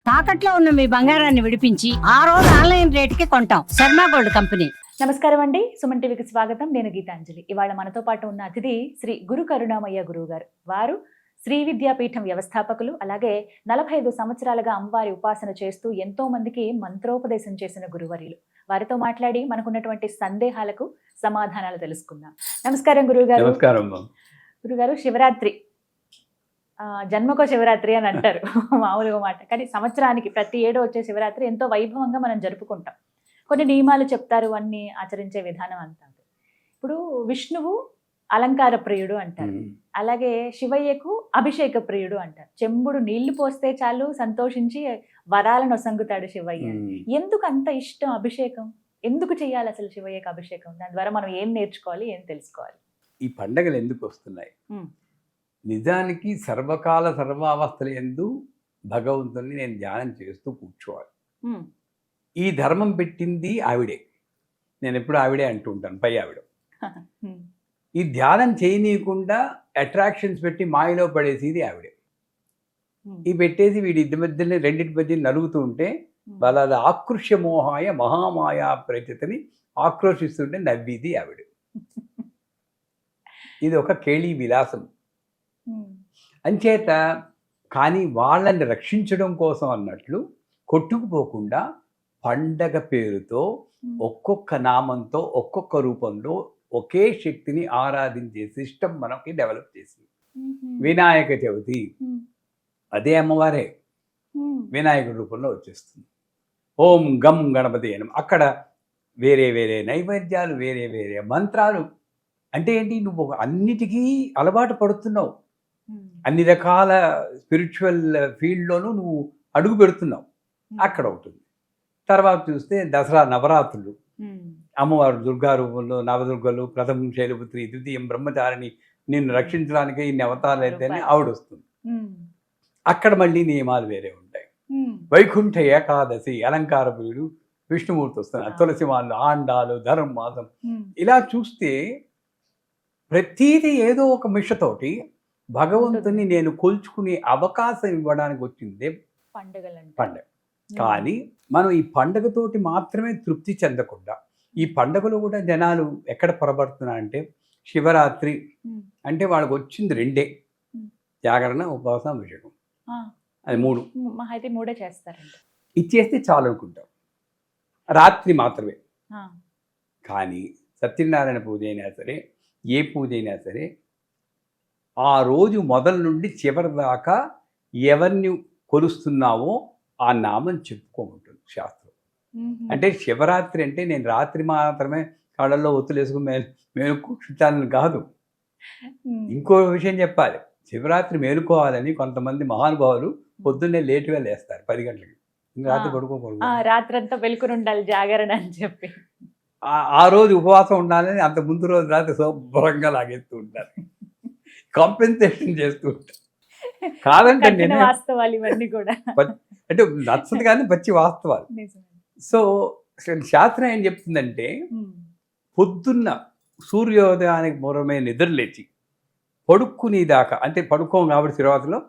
తాకట్లో ఉన్న మీ బంగారాన్ని విడిపించి ఆ రోజు ఆన్లైన్ రేటుకి కొంటాం. Sharma gold company. నమస్కారం అండి, సుమన్ టీవీకి స్వాగతం. నేను గీతాంజలి. ఇవాళ మనతో పాటు ఉన్న అతిథి శ్రీ గురు కరుణామయ్య గురువు గారు. వారు శ్రీ విద్యాపీఠం వ్యవస్థాపకులు. అలాగే 45 సంవత్సరాలుగా అమ్మవారి ఉపాసన చేస్తూ ఎంతో మందికి మంత్రోపదేశం చేసిన గురువర్యులు. వారితో మాట్లాడి మనకున్నటువంటి సందేహాలకు సమాధానాలు తెలుసుకుందాం. నమస్కారం గురువుగారు. నమస్కారం. గురుగారు, శివరాత్రి జన్మకో శివరాత్రి అని అంటారు మామూలుగా మాట, కానీ సంవత్సరానికి ప్రతి ఏడో వచ్చే శివరాత్రి ఎంతో వైభవంగా మనం జరుపుకుంటాం. కొన్ని నియమాలు చెప్తారు, అన్ని ఆచరించే విధానం అంతా. ఇప్పుడు విష్ణువు అలంకార ప్రియుడు అంటారు, అలాగే శివయ్యకు అభిషేక ప్రియుడు అంటారు. చెంబుడు నీళ్లు పోస్తే చాలు సంతోషించి వరాలను ఒసంగుతాడు శివయ్య. ఎందుకు అంత ఇష్టం అభిషేకం? ఎందుకు చేయాలి అసలు శివయ్యకు అభిషేకం? దాని ద్వారా మనం ఏం నేర్చుకోవాలి, ఏం తెలుసుకోవాలి? ఈ పండగలు ఎందుకు వస్తున్నాయి? నిజానికి సర్వకాల సర్వావస్థల యందు భగవంతుని నేను ధ్యానం చేస్తూ కూర్చోవాలి. ఈ ధర్మం పెట్టింది ఆవిడే. నేను ఎప్పుడు ఆవిడే అంటూ ఉంటాను, పై ఆవిడ. ఈ ధ్యానం చేయనీయకుండా అట్రాక్షన్స్ పెట్టి మాయలో పడేసేది ఆవిడే. ఈ పెట్టేసి వీడి ఇద్దరి మధ్యలో రెండింటి మధ్య నలుగుతూ ఉంటే వాళ్ళ ఆకృష్య మోహాయ మహామాయా ప్రతితని ఆక్రోషిస్తుంటే నవ్విది ఆవిడ. ఇది ఒక కేళీ విలాసం అంచేత. కానీ వాళ్ళని రక్షించడం కోసం అన్నట్లు కొట్టుకుపోకుండా పండగ పేరుతో ఒక్కొక్క నామంతో ఒక్కొక్క రూపంలో ఒకే శక్తిని ఆరాధించే సిస్టమ్ మనకి డెవలప్ చేసింది. వినాయక చవితి అదే అమ్మవారే వినాయకుడి రూపంలో వచ్చేస్తుంది. ఓం గం గణపతి అని అక్కడ వేరే వేరే నైవేద్యాలు, వేరే వేరే మంత్రాలు. అంటే ఏంటి, నువ్వు అన్నిటికీ అలవాటు పడుతున్నావు, అన్ని రకాల స్పిరిచువల్ ఫీల్డ్లోనూ నువ్వు అడుగు పెడుతున్నావు. అక్కడ ఉంటుంది. తర్వాత చూస్తే దసరా నవరాత్రులు, అమ్మవారు దుర్గా రూపంలో నవదుర్గలు, ప్రథమం శైలపుత్రి, ద్వితీయం బ్రహ్మచారిని, నిన్ను రక్షించడానికి ఇన్ని అవతారాలు అయితేనే ఆవిడ వస్తుంది. అక్కడ మళ్ళీ నియమాలు వేరే ఉంటాయి. వైకుంఠ ఏకాదశి అలంకార ప్రియుడు విష్ణుమూర్తి వస్తున్నారు. తులసి వాళ్ళు, ఆండాలు, ధర్మాసం. ఇలా చూస్తే ప్రతీది ఏదో ఒక మిషతోటి భగవంతుని నేను కొల్చుకునే అవకాశం ఇవ్వడానికి వచ్చిందే పండగ. కానీ మనం ఈ పండగతోటి మాత్రమే తృప్తి చెందకుండా, ఈ పండగలో కూడా జనాలు ఎక్కడ పొరపడుతున్నారంటే, శివరాత్రి అంటే వాళ్ళకి వచ్చింది రెండే, జాగరణ, ఉపవాసం, అభిషేకం. అది మూడే చేస్తారండి. ఇచ్చేస్తే చాలు అనుకుంటాం, రాత్రి మాత్రమే. కానీ సత్యనారాయణ పూజ అయినా సరే, ఏ పూజ అయినా సరే, ఆ రోజు మొదలు నుండి చివరి దాకా ఎవరిని కొలుస్తున్నావో ఆ నామం చెప్పుకోమంటుంది శాస్త్రం. అంటే శివరాత్రి అంటే నేను రాత్రి మాత్రమే కళ్ళల్లో ఒత్తులు వేసుకుని మేలుకుంటానని కాదు. ఇంకో విషయం చెప్పాలి, శివరాత్రి మేలుకోవాలని కొంతమంది మహానుభావులు పొద్దున్నే లేటుగా లేస్తారు 10 గంటలకి. రాత్రి పడుకోకూడదు, రాత్రంతా వెలుకుని ఉండాలి జాగరణ అని చెప్పి. ఆ రోజు ఉపవాసం ఉండాలని అంత ముందు రోజు రాత్రి శుభ్రంగా లాగేస్తూ ఉంటారు, కాంపెన్సేషన్ చేస్తూ ఉంటారు. కాదంటే వాస్తవాలు ఇవన్నీ కూడా అంటే నచ్చదు కానీ పచ్చి వాస్తవాలు. సో శాస్త్రం ఏం చెప్తుందంటే, పొద్దున్న సూర్యోదయానికి పూర్వమే నిద్రలేచి పడుక్కునేదాకా, అంటే పడుకోం కాబట్టి శివరాత్రిలో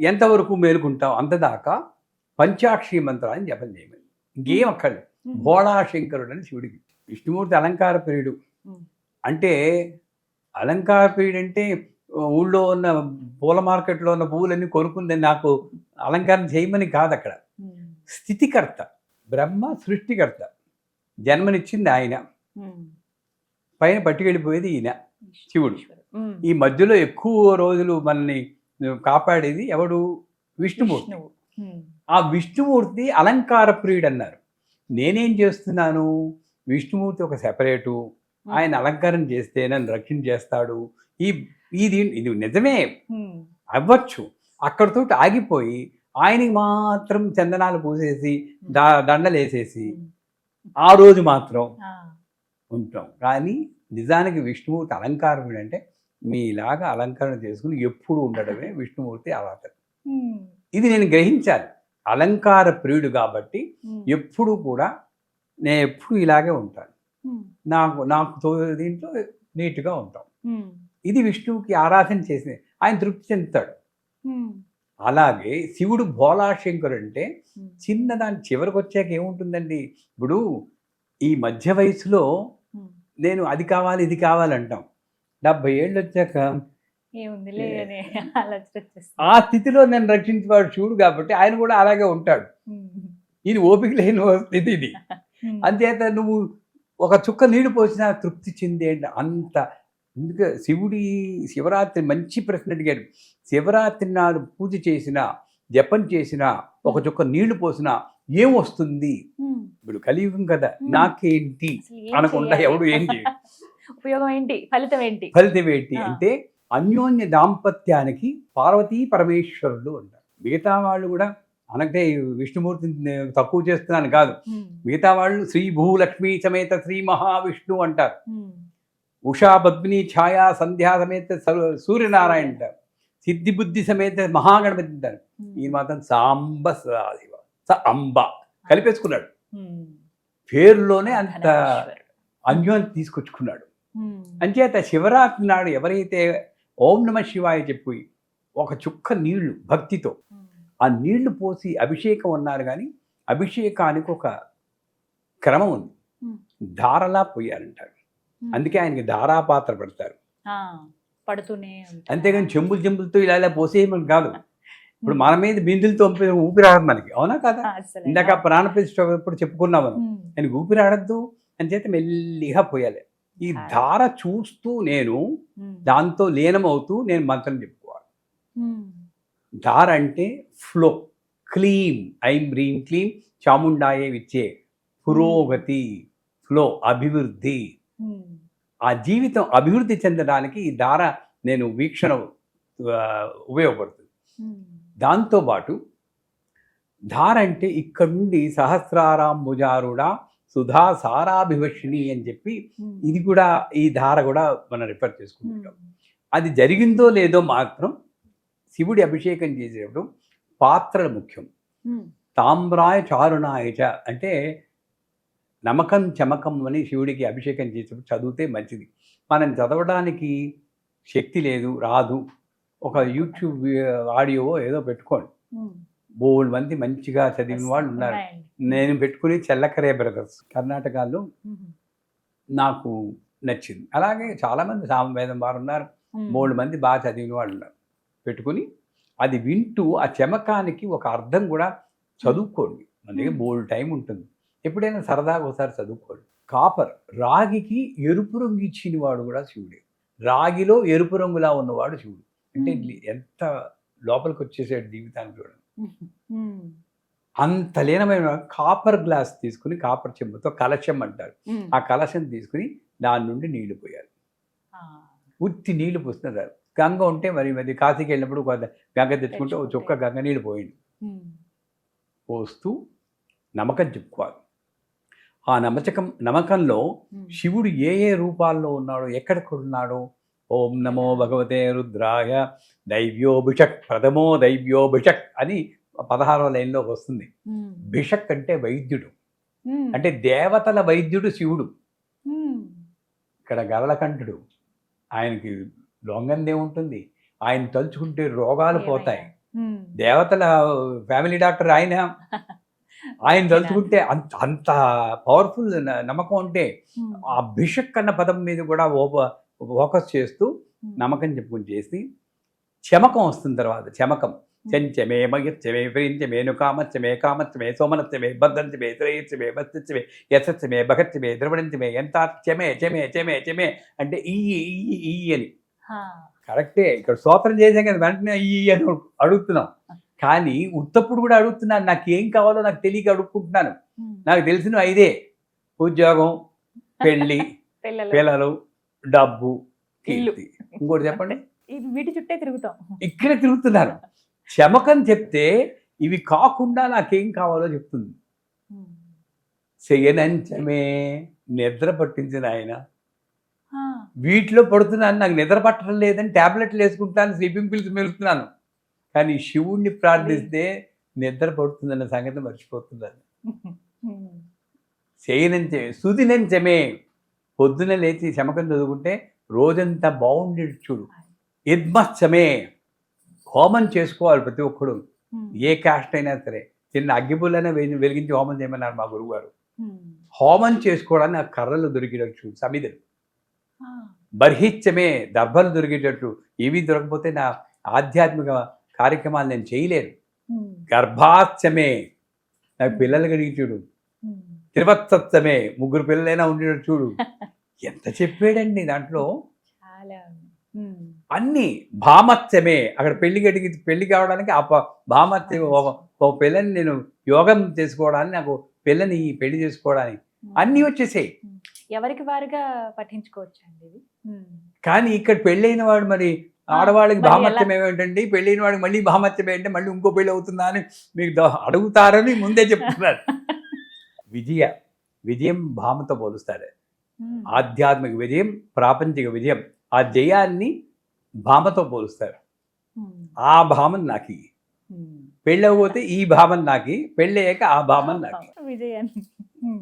ఎంతవరకు మేలుకుంటాం అంతదాకా పంచాక్షి మంత్రాన్ని జపం చేయమని. ఇంకేం అక్కర్లేదు. భోళాశంకరుడు అని శివుడికి. విష్ణుమూర్తి అలంకార ప్రియుడు. అంటే అలంకార ప్రియుడు అంటే ఊళ్ళో ఉన్న పూల మార్కెట్లో ఉన్న పువ్వులన్నీ కొనుక్కుంది నాకు అలంకారం చేయమని కాదు. అక్కడ స్థితికర్త, బ్రహ్మ సృష్టికర్త. జన్మనిచ్చింది ఆయన, పైన పట్టుకెళ్ళిపోయేది ఈయన శివుడు. ఈ మధ్యలో ఎక్కువ రోజులు మనల్ని కాపాడేది ఎవడు? విష్ణుమూర్తి. ఆ విష్ణుమూర్తి అలంకార ప్రియుడు అన్నారు. నేనేం చేస్తున్నాను? విష్ణుమూర్తి ఒక సెపరేటు, ఆయన అలంకారం చేస్తే నన్ను రక్షణ చేస్తాడు. ఇది నిజమే అవ్వచ్చు. అక్కడితో ఆగిపోయి ఆయనకి మాత్రం చందనాలు పూసేసి దండలు వేసేసి ఆ రోజు మాత్రం ఉంటాం. కానీ నిజానికి విష్ణుమూర్తి అలంకారముడు అంటే మీలాగా అలంకరణ చేసుకుని ఎప్పుడు ఉండడమే విష్ణుమూర్తి అలంకారం. ఇది నేను గ్రహించాలి. అలంకార ప్రియుడు కాబట్టి ఎప్పుడు కూడా నేను ఎప్పుడు ఇలాగే ఉంటాను. నాకు దీంట్లో నీట్గా ఉంటాం. ఇది విష్ణువుకి ఆరాధన చేసింది. ఆయన తృప్తి చెందుతాడు. అలాగే శివుడు భోళాశంకరుడు అంటే చిన్నదాని చివరికి వచ్చాక ఏముంటుందండి, ఇప్పుడు ఈ మధ్య వయసులో నేను అది కావాలి ఇది కావాలంటాం, 70 ఏళ్ళు వచ్చాక ఏముందిలే అని ఆలోచన వచ్చేస్తుంది. ఆ స్థితిలో నేను రక్షించేవాడు శివుడు కాబట్టి ఆయన కూడా అలాగే ఉంటాడు. ఈయన ఓపిక లేని స్థితి ఇది. అంచేత నువ్వు ఒక చుక్క నీళ్లు పోసినా తృప్తి చెందేంటి అంత. అందుకే శివరాత్రి మంచి ప్రశ్న అడిగాడు. శివరాత్రి నాడు పూజ చేసినా జపం చేసినా ఒక చుక్క నీళ్లు పోసినా ఏం వస్తుంది? ఇప్పుడు కలియుగం కదా, నాకేంటి అసలు ఏం అనకుండా చేయాలి? ఎవడు ఏం చేయడు. ఉపయోగం ఏంటి, ఫలితం ఏంటి? ఫలితం ఏంటి అంటే అన్యోన్య దాంపత్యానికి పార్వతీ పరమేశ్వరుడు అంటారు. మిగతా వాళ్ళు కూడా అనకే విష్ణుమూర్తిని తక్కువ చేస్తున్నాను కాదు, మిగతా వాళ్ళు శ్రీ భూలక్ష్మీ సమేత శ్రీ మహావిష్ణు అంటారు, ఉషా పద్మిని ఛాయా సంధ్యా సమేత సూర్యనారాయణ అంటారు, సిద్ధి బుద్ధి సమేత మహాగణపతి అంటారు. ఈ మాత్రం సాంబ సదాశివ అంబ కలిపేసుకున్నాడు. పేరులోనే అంత అన్యోన్యం తీసుకొచ్చుకున్నాడు. అంచేత శివరాత్రి నాడు ఎవరైతే ఓం నమ శివాయ చెప్పి ఒక చుక్క నీళ్లు భక్తితో ఆ నీళ్లు పోసి అభిషేకం అన్నారు, కానీ అభిషేకానికి ఒక క్రమం ఉంది. ధారలా పోయారంటారు, అందుకే ఆయనకి ధారాపాత్ర పెడతారు. పడుతూనే అంతేగాని చెంబులతో ఇలా పోసేయమని కాదు. ఇప్పుడు మన మీద బిందులతో ఊపిరాడదు మనకి, అవునా కదా? ఇందాక ప్రాణప్రతిష్ఠ ఎప్పుడు చెప్పుకున్నాం మనం, ఆయనకి ఊపిరాడద్దు అని చేత మెల్లిగా పోయాలి. ఈ ధార చూస్తూ నేను దాంతో లీనమవుతూ నేను మంత్రం చెప్పుకోవాలి. ధార అంటే ఫ్లో, క్లీం ఐం హ్రీం క్లీం చాముండాయే విచ్చే పురోగతి, ఫ్లో అభివృద్ధి. ఆ జీవితం అభివృద్ధి చెందడానికి ఈ ధార నేను వీక్షణ ఉపయోగపడుతుంది. దాంతోపాటు ధార అంటే ఇక్కడ నుండి సహస్రారాంబుజారుడా సుధా సారాభివషిణి అని చెప్పి ఇది కూడా, ఈ ధార కూడా మనం రిఫర్ చేసుకుంటాం. అది జరిగిందో లేదో మాత్రం శివుడి అభిషేకం చేసేటప్పుడు పాత్రలు ముఖ్యం. తామ్రాయ చారుణాయ చ అంటే నమకం చమకం అని శివుడికి అభిషేకం చేసేటప్పుడు చదివితే మంచిది. మనం చదవడానికి శక్తి లేదు, రాదు, ఒక యూట్యూబ్ ఆడియో ఏదో పెట్టుకోండి. బోల్డ్ మంది మంచిగా చదివిన వాళ్ళు ఉన్నారు. నేను పెట్టుకుని చెల్లకరే బ్రదర్స్ కర్ణాటకలో నాకు నచ్చింది. అలాగే చాలామంది సామవేదం వారు ఉన్నారు, బోల్డ్ మంది బాగా చదివిన వాళ్ళు ఉన్నారు. పెట్టుకుని అది వింటూ ఆ చమకానికి ఒక అర్థం కూడా చదువుకోండి. మన దగ్గర బోల్డ్ టైం ఉంటుంది, ఎప్పుడైనా సరదాగా ఒకసారి చదువుకోండి. కాపర్, రాగికి ఎరుపు రంగు ఇచ్చిన వాడు కూడా శివుడే. రాగిలో ఎరుపు రంగులా ఉన్నవాడు శివుడు. అంటే ఎంత లోపలికి వచ్చేసాడు జీవితాన్ని చూడండి. అంత లీనమైన కాపర్ గ్లాస్ తీసుకుని, కాపర్ చెంబుతో కలశం అంటారు, ఆ కలశం తీసుకుని దాని నుండి నీళ్లు పోయాలి. ఉత్తి నీళ్లు పోస్తున్నారు. గంగ ఉంటే మరి కాశీకి వెళ్ళినప్పుడు గంగ తెచ్చుకుంటే ఒక చుక్క గంగ నీళ్ళు పోయింది. పోస్తూ నమ్మకం చెప్పుకోవాలి. ఆ నమ్మకంలో శివుడు ఏ ఏ రూపాల్లో ఉన్నాడో, ఎక్కడెక్కడున్నాడో, ఓం నమో భగవతే రుద్రాయ దైవ్యోభిషక్ ప్రథమో దైవ్యోభిషక్ అని 16వ లైన్లోకి వస్తుంది. భిషక్ అంటే వైద్యుడు, అంటే దేవతల వైద్యుడు శివుడు. ఇక్కడ గరళకంఠుడు, ఆయనకి లొంగందే ఉంటుంది, ఆయన తలుచుకుంటే రోగాలు పోతాయి. దేవతల ఫ్యామిలీ డాక్టర్ ఆయన తలుచుకుంటే అంత పవర్ఫుల్ నమ్మకం. అంటే ఆ భిషక్ అన్న పదం మీద కూడా ఫోకస్ చేస్తూ నమ్మకం చెప్పుకుని చేసి చమకం వస్తుంది. తర్వాత చమకం చెంచమే మయచ్చమే ప్రీంచమే నుకామచ్చమే కామచ్చమే సోమనచ్చమే భద్రంచమే శ్రేయచ్చమే భస్తిచ్చమే యశస్సమే భగచ్చమే ద్రవణంచమే ఎంత చెమే చెమే చెమే చెమే అంటే ఈ అని కరెక్టే. ఇక్కడ స్తోత్రం చేసాం కదా, వెంటనే ఈ అని అడుగుతున్నాం. కానీ ఉత్తప్పుడు కూడా అడుగుతున్నాను, నాకు ఏం కావాలో నాకు తెలియక అడుక్కుంటున్నాను. నాకు తెలిసిన 5 ఉద్యోగం, పెళ్ళి, పిల్లలు, డబ్బు, కీర్తి. ఇంకోటి చెప్పండి, వీటి చుట్టే తిరుగుతాం, ఇక్కడే తిరుగుతున్నారు. చమకం చెప్తే ఇవి కాకుండా నాకేం కావాలో చెప్తుంది. శయనంచమే నిద్ర పట్టించిన ఆయన, వీటిలో పడుతున్నాను, నాకు నిద్ర పట్టడం లేదని ట్యాబ్లెట్లు వేసుకుంటాను, స్లీపింగ్ పిల్స్ మెలుస్తున్నాను. కానీ శివుణ్ణి ప్రార్థిస్తే నిద్ర పడుతుందన్న సంగతి మర్చిపోతున్నాను. శయనంచమే సుదినంచమే, పొద్దున లేచి చమకం చదువుకుంటే రోజంతా బాగుండేది చూడు. యద్మశ్చమే, హోమం చేసుకోవాలి ప్రతి ఒక్కడు. ఉమ్, ఏ కాస్ట్ అయినా సరే చిన్న అగ్గిపుల్లైనా వెలిగించి హోమం చేయమన్నారు మా గురువు గారు. ఉమ్, హోమం చేసుకోవడానికి ఆ కర్రలు దొరికేటట్టు సమిధులు, ఆ, బర్హిత్యమే దర్భలు దొరికేటట్టు, ఇవి దొరకపోతే నా ఆధ్యాత్మిక కార్యక్రమాలు నేను చేయలేను. ఉమ్, గర్భాత్యమే, నాకు పిల్లలు కలిగి చూడు. ఉమ్, త్రివత్సత్యమే, 3 పిల్లలైనా ఉండేటట్టు చూడు. ఎంత చెప్పాడండి దాంట్లో. చాలా ఉమ్, అన్ని భామత్యమే, అక్కడ పెళ్లి కావడానికి ఆ భామత్యం, ఒక పిల్లని నేను యోగం చేసుకోవడానికి, నాకు పిల్లని పెళ్లి చేసుకోవడానికి అన్నీ వచ్చేసాయి. ఉమ్. ఎవరికి వారుగా పఠించుకోవచ్చు అండి ఇది. ఉమ్, కానీ ఇక్కడ పెళ్ళైన వాడు మరి ఆడవాళ్ళకి మరి భామత్యం ఏమిటండి, పెళ్ళైన వాడికి మళ్ళీ భామత్యం ఏంటంటే మళ్ళీ ఇంకో పెళ్ళి అవుతుందా అని మీకు అడుగుతారని ముందే చెప్తున్నారు. విజయం భామతో పోలుస్తారు. ఉమ్, ఆధ్యాత్మిక విజయం, ప్రాపంచిక విజయం, ఆ జయాన్ని భామతో పోలుస్తారు. ఉమ్, ఆ భామను నాకి, ఉమ్. పెళ్ళకపోతే ఈ భామను నాకి, పెళ్ళయ్యాక ఆ భామను నాకి. విజయాన్ని ఉమ్,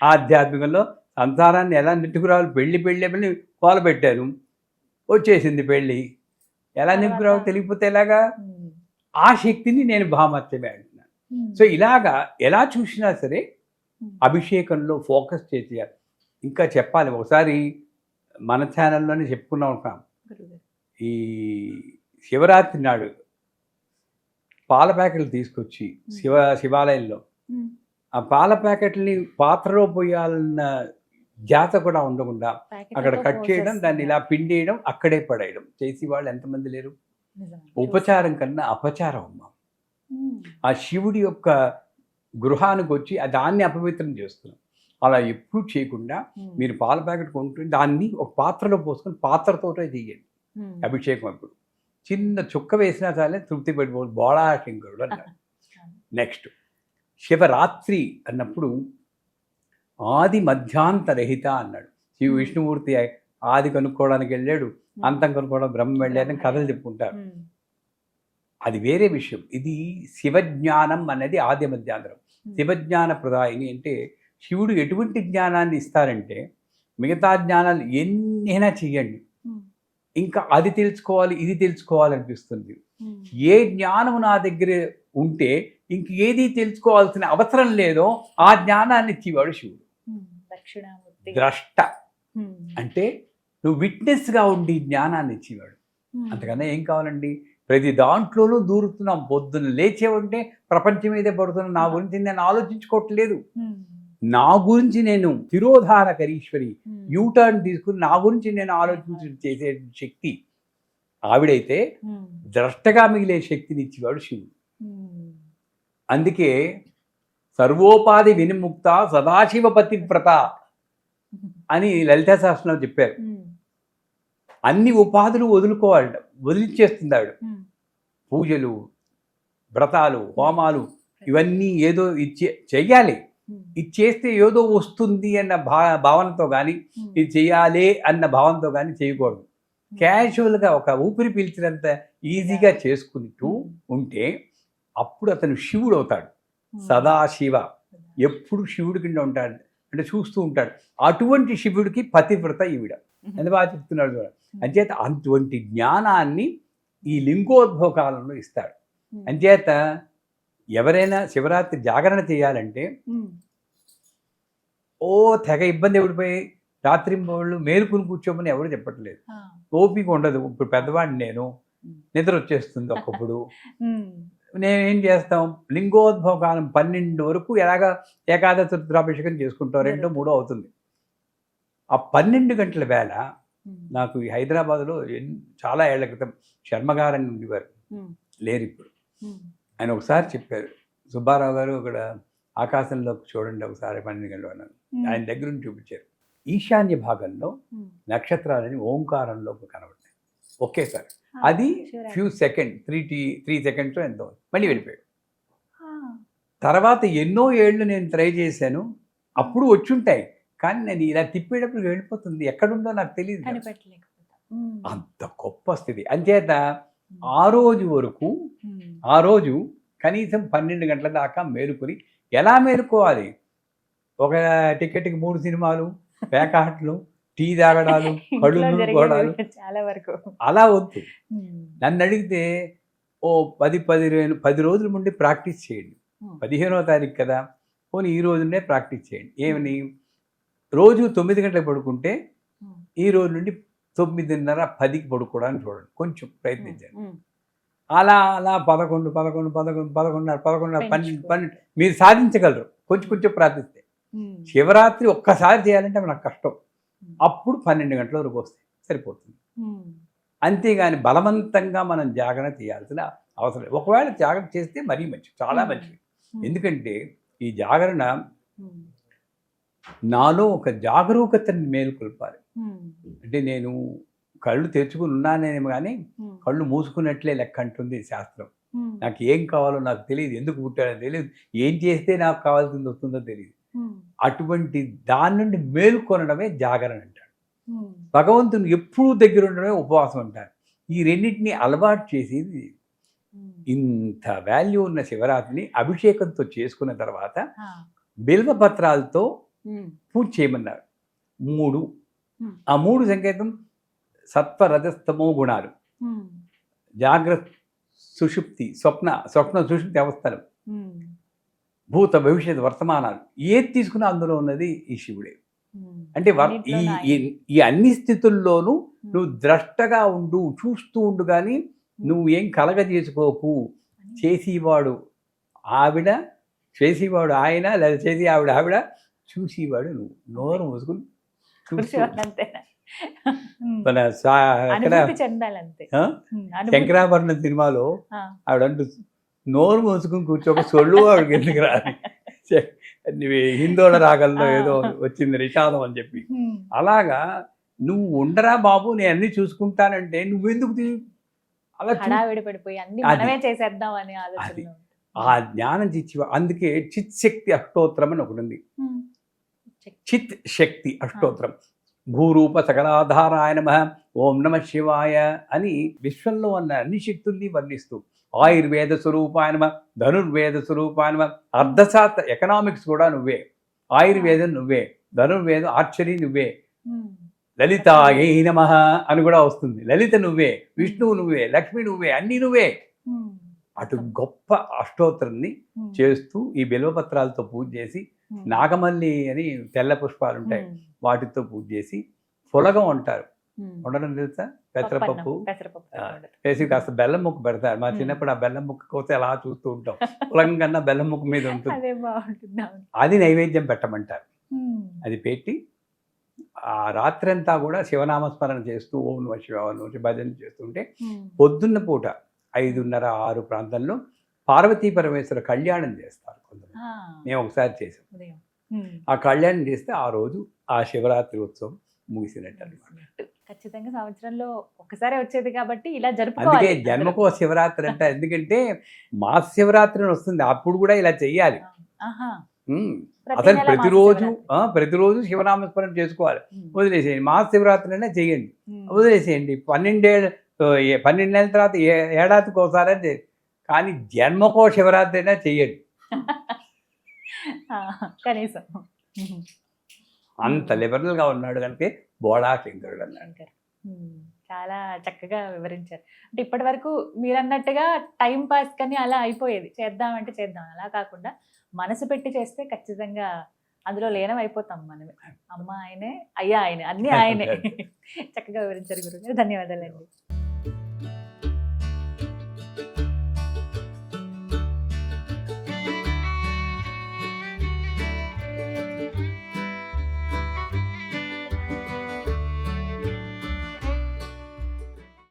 ఆధ్యాత్మికంలో సంసారాన్ని ఎలా నెట్టుకురావాలి, పెళ్ళి కోల పెట్టాను, వచ్చేసింది పెళ్ళి, ఎలా నెట్టుకురావాలి తెలియకపోతే ఎలాగా. ఉమ్, ఆ శక్తిని నేను భామత్యమే అంటున్నాను. ఉమ్, సో ఇలాగా ఎలా చూసినా సరే ఉమ్, అభిషేకంలో ఫోకస్ చేసేయాలి. ఇంకా చెప్పాలి, ఒకసారి మన ఛానల్లోనే చెప్పుకున్నాం ఉంటాం. గురువుగారు. ఈ శివరాత్రి నాడు పాల ప్యాకెట్లు తీసుకొచ్చి శివాలయంలో ఉమ్, ఆ పాల ప్యాకెట్ని పాత్రలో పోయాలన్న జాత కూడా ఉండకుండా ప్యాకెట్లతో అక్కడ కట్ చేయడం, దాన్ని ఇలా పోసేస్తున్నారు. పిండేయడం, అక్కడే పడేయడం చేసి వాళ్ళు ఎంతమంది లేరు. నిజమే. ఉపచారం కన్నా అపచారం అమ్మా. ఉమ్, ఆ శివుడి యొక్క గృహానికి వచ్చి దాన్ని అపవిత్రం చేస్తున్నాం. అలా ఎప్పుడూ చేయకుండా ఉమ్, మీరు పాల ప్యాకెట్ కొంటుంటే దాన్ని ఒక పాత్రలో పోసుకొని పాత్రతోటే చేయండి ఉమ్, అభిషేకం. అప్పుడు చిన్న చుక్క వేసినా చాలే తృప్తి పడిపోదు. బోళాశంకరుడు అన్నాడు. నెక్స్ట్ శివరాత్రి అన్నప్పుడు ఆది మధ్యాంతరహిత అన్నాడు. విష్ణుమూర్తి ఆది కనుక్కోవడానికి వెళ్ళాడు, అంతం కనుక్కోవడం బ్రహ్మ వెళ్ళాడని కథలు చెప్పుకుంటారు. ఉమ్, అది వేరే విషయం. ఇది శివజ్ఞానం అనేది ఆది మధ్యాంతరం. శివజ్ఞాన ప్రదాయిని అంటే శివుడు ఎటువంటి జ్ఞానాన్ని ఇస్తారంటే, మిగతా జ్ఞానాలు ఎన్నైనా చెయ్యండి, ఉమ్, ఇంకా అది తెలుసుకోవాలి ఇది తెలుసుకోవాలనిపిస్తుంది. ఉమ్, ఏ జ్ఞానం నా దగ్గర ఉంటే ఇంక ఏది తెలుసుకోవాల్సిన అవసరం లేదో ఆ జ్ఞానాన్ని ఇచ్చేవాడు శివుడు. ఉమ్, దక్షిణామూర్తి. ద్రష్ట ఉమ్, అంటే నువ్వు విట్నెస్గా ఉండి జ్ఞానాన్ని ఇచ్చేవాడు. ఉమ్, అంతకన్నా ఏం కావాలండి. ప్రతి దాంట్లోనూ దూరుతున్నాం. పొద్దున్న లేచేవంటే ప్రపంచం మీదే పడుతున్నాం. నా గురించి నేను ఆలోచించుకోవట్లేదు. ఉమ్, నా గురించి నేను తిరోధానకరీశ్వరి, ఉమ్, యూటర్న్ తీసుకుని నా గురించి నేను ఆలోచించి చేసే శక్తి ఆవిడైతే ఉమ్, ద్రష్టగా మిగిలే శక్తిని ఇచ్చేవాడు శివుడు. ఉమ్, అందుకే సర్వోపాధి వినిముక్త సదాశివ పతివ్రత అని లలితా సహస్రంలో చెప్పారు. ఉమ్, అన్ని ఉపాధులు వదులుకోవాలట, వదిలిచ్చేస్తుంది ఆవిడ. ఉమ్, పూజలు, వ్రతాలు, హోమాలు ఇవన్నీ ఏదో చెయ్యాలి. ఉమ్, ఇది చేస్తే ఏదో వస్తుంది అన్న భావనతో కానీ, ఉమ్, ఇది చెయ్యాలి అన్న భావనతో కానీ చేయకూడదు. క్యాజువల్గా ఒక ఊపిరి పీల్చినంత ఈజీగా చేసుకుంటూ ఉంటే అప్పుడు అతను శివుడు అవుతాడు. సదాశివ ఎప్పుడు శివుడి కింద ఉంటాడు, అంటే చూస్తూ ఉంటాడు. అటువంటి శివుడికి పతివ్రత ఈవిడ. ఎంత బాగా చెప్తున్నాడు చూడ. అంచేత అటువంటి జ్ఞానాన్ని ఈ లింగోద్భవ కాలంలో ఇస్తాడు. అంచేత ఎవరైనా శివరాత్రి జాగరణ చేయాలంటే ఉమ్, ఓ తెగ ఇబ్బంది ఎవడిపోయి రాత్రింబళ్ళు మేలుకుని కూర్చోమని ఎవరు చెప్పట్లేదు. ఆ, ఓపిక ఉండదు. ఇప్పుడు పెద్దవాడిని నేను, నిద్ర వచ్చేస్తుంది ఒక్కప్పుడు. ఉమ్, నేనేం చేస్తాం, లింగోద్భవ కాలం 12 వరకు ఎలాగా ఏకాదశి రుద్రాభిషేకం చేసుకుంటాం, 2, 3 అవుతుంది. ఆ 12 గంటల వేళ ఉమ్, నాకు ఈ హైదరాబాద్లో చాలా ఏళ్ల క్రితం శర్మగారని ఉండేవారు, ఉమ్, లేరు ఇప్పుడు. ఉమ్, ఆయన ఒకసారి చెప్పారు, సుబ్బారావు గారు ఇక్కడ ఆకాశంలోకి చూడండి ఒకసారి 12 గంటలు అన్నారు. ఆయన దగ్గర నుంచి చూపించారు. ఈశాన్య భాగంలో ఉమ్, నక్షత్రాలని ఓంకారంలో కనబడతాయి ఒకేసారి. ఆ, అది శివరాత్రి. ఫ్యూ సెకండ్ 3 సెకండ్స్ ఎంతో మళ్ళీ వెళ్ళిపోయాడు. ఆ, తర్వాత ఎన్నో ఏళ్ళు నేను ట్రై చేశాను, అప్పుడు వచ్చుంటాయి, కానీ నేను ఇలా తిప్పేటప్పుడు వెళ్ళిపోతుంది, ఎక్కడుందో నాకు తెలియదు. కనిపెట్టలేకపోతా. ఉమ్, అంత గొప్ప స్థితి. అంచేత ఆ రోజు వరకు, ఉమ్, ఆ రోజు కనీసం 12 గంటల దాకా మేలుకొని, ఎలా మేలుకోవాలి, ఒక టికెట్కి 3 సినిమాలు, పేకాట్లు, టీ తాగడాలు, కళ్ళు ఇంట్లో నూరుకోవడాలు, జరిగేవి చాలా వరకు. అలా వద్దు. ఉమ్, నన్ను అడిగితే ఓ 10 రోజుల ముందు ప్రాక్టీస్ చేయండి. 15వ తారీఖు కదా, పోనీ ఈ రోజునే ప్రాక్టీస్ చేయండి. ఏమని, రోజు 9 గంటలకు పడుకుంటే ఈ రోజు నుండి 9:30, 10కి పడుకోవడానికి చూడండి, కొంచెం ప్రయత్నించండి. అలా 11, 11:30, 12 మీరు సాధించగలరు కొంచెం కొంచెం ప్రార్థిస్తే. శివరాత్రి ఒక్కసారి చేయాలంటే మనకు కష్టం. అప్పుడు 12 గంటల వరకు వస్తే సరిపోతుంది. అంతేగాని బలవంతంగా మనం జాగరణ చేయాల్సిన అవసరం లేదు. ఒకవేళ జాగరణ చేస్తే మరీ మంచిది, చాలా మంచిది. ఎందుకంటే ఈ జాగరణ నాలో ఒక జాగరూకతని మేలుకొల్పాలి. అంటే నేను కళ్ళు తెరుచుకుని ఉన్నానేమో కానీ కళ్ళు మూసుకున్నట్లే లెక్క అంటుంది శాస్త్రం. నాకు ఏం కావాలో నాకు తెలియదు, ఎందుకు పుట్టానో తెలియదు, ఏం చేస్తే నాకు కావాల్సింది వస్తుందో తెలియదు. అటువంటి దాని నుండి మేలుకొనడమే జాగరణ అంటారు. భగవంతుని ఎప్పుడూ దగ్గర ఉండడమే ఉపవాసం అంటారు. ఈ రెండింటిని అలవాటు చేసేది. ఇంత వాల్యూ ఉన్న శివరాత్రిని అభిషేకంతో చేసుకున్న తర్వాత బిల్వ పత్రాలతో పూజ చేయమన్నారు. 3. ఆ 3 సంకేతం సత్వ రజస్తమో గుణాలు, జాగ్రత్త సుషుప్తి, స్వప్న సుషుప్తి అవస్థలు, భూత భవిష్యత్ వర్తమానాలు, ఏది తీసుకున్నా అందులో ఉన్నది ఈ శివుడే. అంటే ఈ అన్ని స్థితుల్లోనూ నువ్వు ద్రష్టగా ఉండు, చూస్తూ ఉండు, కానీ నువ్వు ఏం కలగజేసుకోకు. చేసేవాడు ఆవిడ, చేసేవాడు ఆయన, లేదా చేసి ఆవిడ, చూసేవాడు నువ్వు. నోరు మూసుకుని మన శంకరాభరణం సినిమాలో ఆవిడ అంటూ నోరు మూసుకుని కూర్చోక సొల్లు ఆవిడకి ఎందుకు రాని, హిందోళ రాగంలో ఏదో వచ్చింది నిషాదం అని చెప్పి. అలాగా నువ్వు ఉండరా బాబు, నేను అన్ని చూసుకుంటానంటే నువ్వెందుకు అలా పడిపోయి అన్ని మనమే చేసేద్దాం అని ఆలోచన. ఆ జ్ఞానం చిచ్చి, అందుకే చిత్ శక్తి అష్టోత్తరం అని ఒకటి ఉంది. చిత్ శక్తి అష్టోత్తరం. భూరూప సకలాధారాయ నమః, ఓం నమ శివాయ అని విశ్వంలో ఉన్న అన్ని శక్తుల్ని వర్ణిస్తూ, ఆయుర్వేద స్వరూపాయ నమః, ధనుర్వేద స్వరూపాయ నమః, అర్థశాస్త్ర ఎకనామిక్స్ కూడా నువ్వే, ఆయుర్వేదం నువ్వే, ధనుర్వేదం ఆర్చరీ నువ్వే, లలితాయై నమః అని కూడా వస్తుంది. లలిత నువ్వే, విష్ణువు నువ్వే, లక్ష్మి నువ్వే, అన్నీ నువ్వే. అటు గొప్ప అష్టోత్తరాన్ని చేస్తూ ఈ బిల్వపత్రాలతో పూజ చేసి, నాగమల్లి అని తెల్ల పుష్పాలు ఉంటాయి వాటితో పూజ చేసి, పులగం అంటారు, ఉండడం తెలుసా, పెసరపప్పు వేసి కాస్త బెల్లం ముక్క పెడతారు. మా చిన్నప్పుడు ఆ బెల్లం ముక్క కోసి అలా చూస్తూ ఉంటాం. పులగం కన్నా బెల్లం ముక్క మీద ఉంటుంది, అది నైవేద్యం పెట్టమంటారు. అది పెట్టి ఆ రాత్రంతా కూడా శివనామస్మరణ చేస్తూ ఓం నమః శివాయ భజన చేస్తుంటే, పొద్దున్న పూట 5:30, 6 ప్రాంతంలో పార్వతీ పరమేశ్వర కళ్యాణం చేస్తారు కొంతమంది. మేము ఒకసారి చేసాం. ఆ కళ్యాణం చేస్తే ఆ రోజు ఆ శివరాత్రి ఉత్సవం ముగిసినట్టు అన్నమాట. ఖచ్చితంగా సంవత్సరంలో ఒకసారి వచ్చేది కాబట్టి ఇలా జరుపుకోవాలి. అందుకే జన్మకో శివరాత్రి అంట. ఎందుకంటే మాస శివరాత్రి వస్తుంది, అప్పుడు కూడా ఇలా చెయ్యాలి. అసలు ప్రతిరోజు శివనామస్మరణ చేసుకోవాలి. వదిలేసేయండి, మాస శివరాత్రి అయినా చెయ్యండి, వదిలేసేయండి. 12 నెలల తర్వాత ఏడాదికి ఒకసారి చేయండి, కానీ జన్మకో శివరాత్రి అయినా చెయ్యండి కనీసం. అంత లిబరల్గా ఉన్నాడు కనుక బోళా శంకరుడు అన్నాడు. చాలా చక్కగా వివరించారు. అంటే ఇప్పటి వరకు మీరు అన్నట్టుగా టైం పాస్ కానీ అలా అయిపోయేది, చేద్దామంటే చేద్దాం, అలా కాకుండా మనసు పెట్టి చేస్తే ఖచ్చితంగా అందులో లీనం అయిపోతాం మనమే. అమ్మ ఆయనే, అయ్యా ఆయనే, అన్నీ ఆయనే. చక్కగా వివరించారు గురుగారు, ధన్యవాదాలండి.